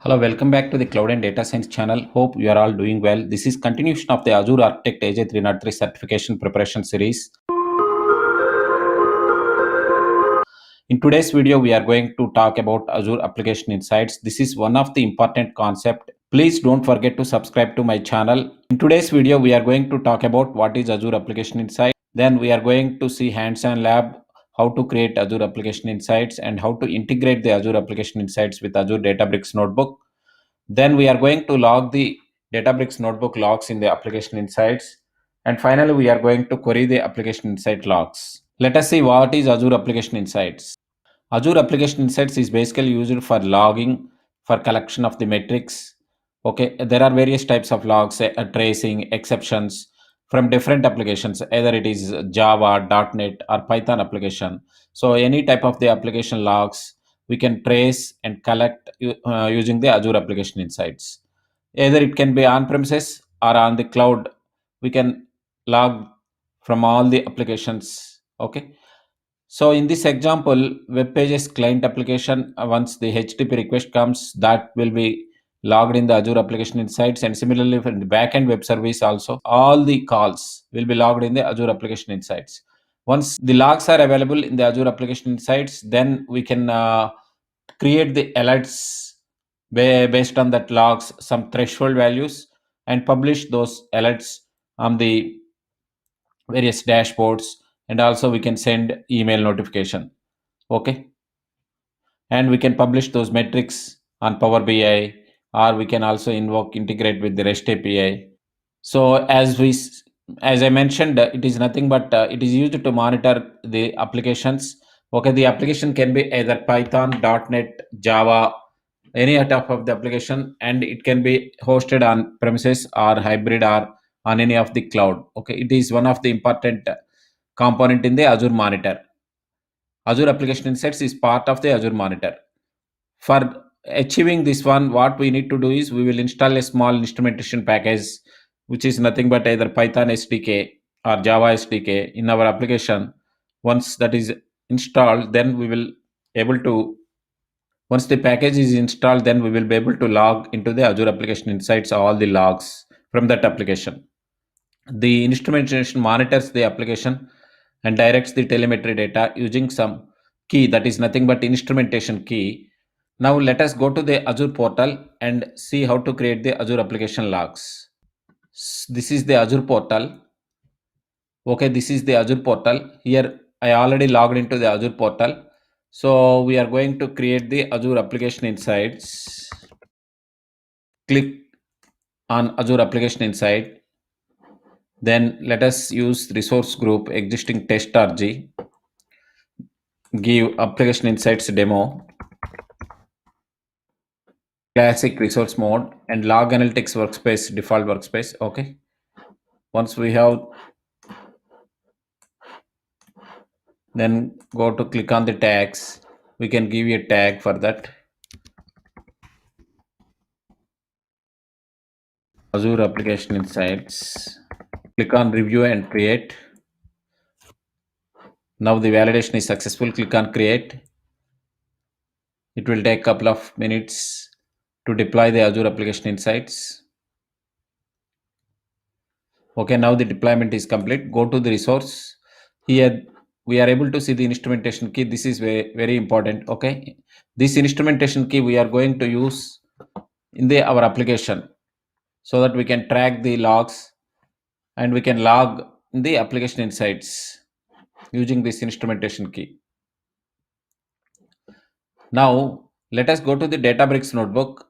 Hello, welcome back to the Cloud and Data Science channel. Hope you are all doing well. This is continuation of the Azure Architect AJ303 certification preparation series. In today's video, we are going to talk about Azure Application Insights. This is one of the important concept. Please don't forget to subscribe to my channel. In today's video, we are going to talk about what is Azure Application Insights. Then we are going to see hands-on lab, how to create Azure Application Insights and how to integrate the Azure Application Insights with Azure Databricks Notebook. Then we are going to log the Databricks Notebook logs in the Application Insights. And finally, we are going to query the Application Insight logs. Let us see what is Azure Application Insights. Azure Application Insights is basically used for logging, for collection of the metrics. Okay, there are various types of logs, tracing, exceptions from different applications, either it is Java, .NET or Python application. So any type of the application logs we can trace and collect using the Azure Application Insights. Either it can be on premises or on the cloud. We can log from all the applications. Okay. So in this example, web pages client application, once the HTTP request comes, that will be logged in the Azure Application Insights. And similarly, for the backend web service also, all the calls will be logged in the Azure Application Insights. Once the logs are available in the Azure Application Insights, then we can create the alerts based on that logs, some threshold values, and publish those alerts on the various dashboards, and also we can send email notification. Okay, and we can publish those metrics on Power BI, or we can also integrate with the REST API. So as I mentioned, it is nothing but it is used to monitor the applications. Okay, the application can be either Python, .NET, Java, any type of the application, and it can be hosted on premises or hybrid or on any of the cloud. Okay, it is one of the important component in the Azure Monitor. Azure Application Insights is part of the Azure Monitor. For achieving this one, what we need to do is we will install a small instrumentation package, which is nothing but either Python SDK or Java SDK in our application. Once that is installed, then we will able to, once the package is installed, then we will be able to log into the Azure Application Insights all the logs from that application. The instrumentation monitors the application and directs the telemetry data using some key, that is nothing but instrumentation key. Now let us go to the Azure portal and see how to create the Azure application logs. This is the Azure portal. Okay, this is the Azure portal. Here I already logged into the Azure portal. So we are going to create the Azure Application Insights. Click on Azure Application Insight. Then let us use resource group existing test.rg. Give Application Insights demo, classic resource mode, and log analytics workspace, default workspace. Okay. Once we have, then go to click on the tags. We can give you a tag for that. Azure Application Insights. Click on review and create. Now the validation is successful. Click on create. It will take a couple of minutes to deploy the Azure Application Insights. Okay, now the deployment is complete. Go to the resource. Here we are able to see the instrumentation key. This is very, very important. Okay, this instrumentation key we are going to use in our application so that we can track the logs and we can log the application insights using this instrumentation key. Now let us go to the Databricks notebook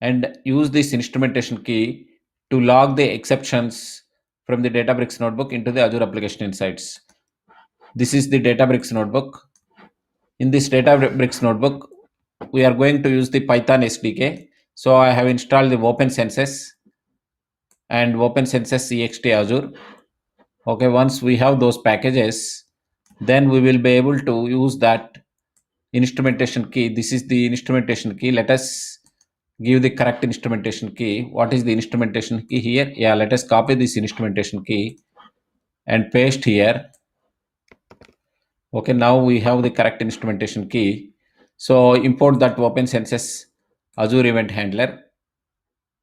and use this instrumentation key to log the exceptions from the Databricks notebook into the Azure Application Insights. This is the Databricks notebook. In this Databricks notebook, we are going to use the Python SDK. So I have installed the OpenCensus and OpenCensus ext Azure. Okay, once we have those packages, then we will be able to use that instrumentation key. This is the instrumentation key. Let us give the correct instrumentation key. What is the instrumentation key here? Yeah, let us copy this instrumentation key and paste here. Okay, now we have the correct instrumentation key. So import that OpenCensus Azure Event Handler.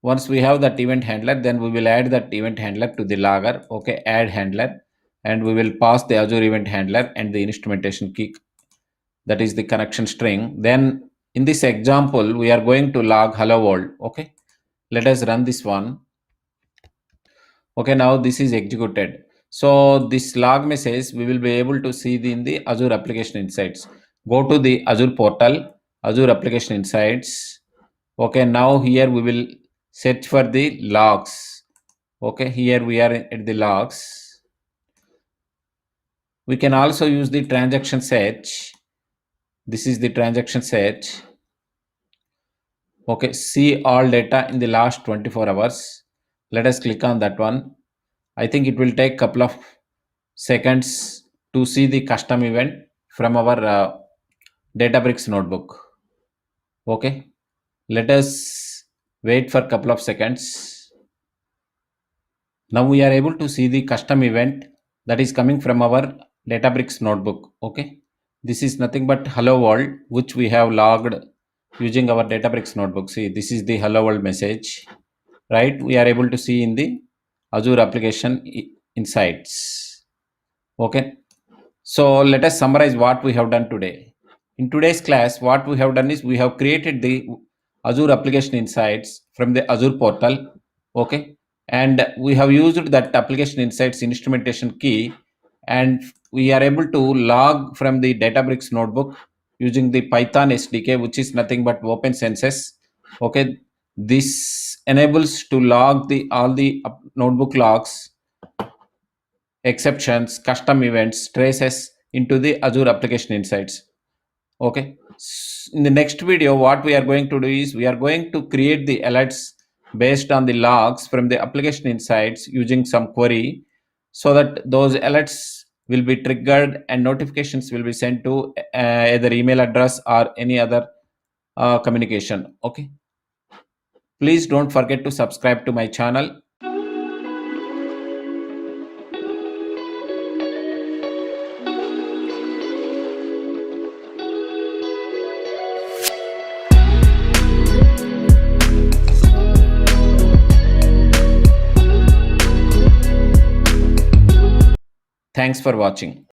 Once we have that event handler, then we will add that event handler to the logger. Okay, add handler, and we will pass the Azure Event Handler and the instrumentation key, that is the connection string. Then in this example, we are going to log hello world. Okay, let us run this one. Okay, now this is executed. So this log message we will be able to see in the Azure Application Insights. Go to the Azure portal, Azure Application Insights. Okay, now here we will search for the logs. Okay, here we are at the logs. We can also use the transaction search. This is the transaction search. Okay, see all data in the last 24 hours. Let us click on that one. I think it will take couple of seconds to see the custom event from our Databricks notebook. Okay, let us wait for couple of seconds. Now we are able to see the custom event that is coming from our Databricks notebook. Okay, this is nothing but hello world, which we have logged using our Databricks notebook. See, this is the hello world message, right? We are able to see in the Azure Application Insights. Okay, so let us summarize what we have done today. In today's class, what we have done is we have created the Azure Application Insights from the Azure portal. Okay, and we have used that Application Insights instrumentation key, and we are able to log from the Databricks notebook using the Python SDK, which is nothing but OpenCensus. Okay, this enables to log all the notebook logs, exceptions, custom events, traces into the Azure Application Insights. Okay, in the next video, what we are going to do is we are going to create the alerts based on the logs from the Application Insights using some query, so that those alerts will be triggered and notifications will be sent to either email address or any other communication. Okay, please don't forget to subscribe to my channel. Thanks for watching.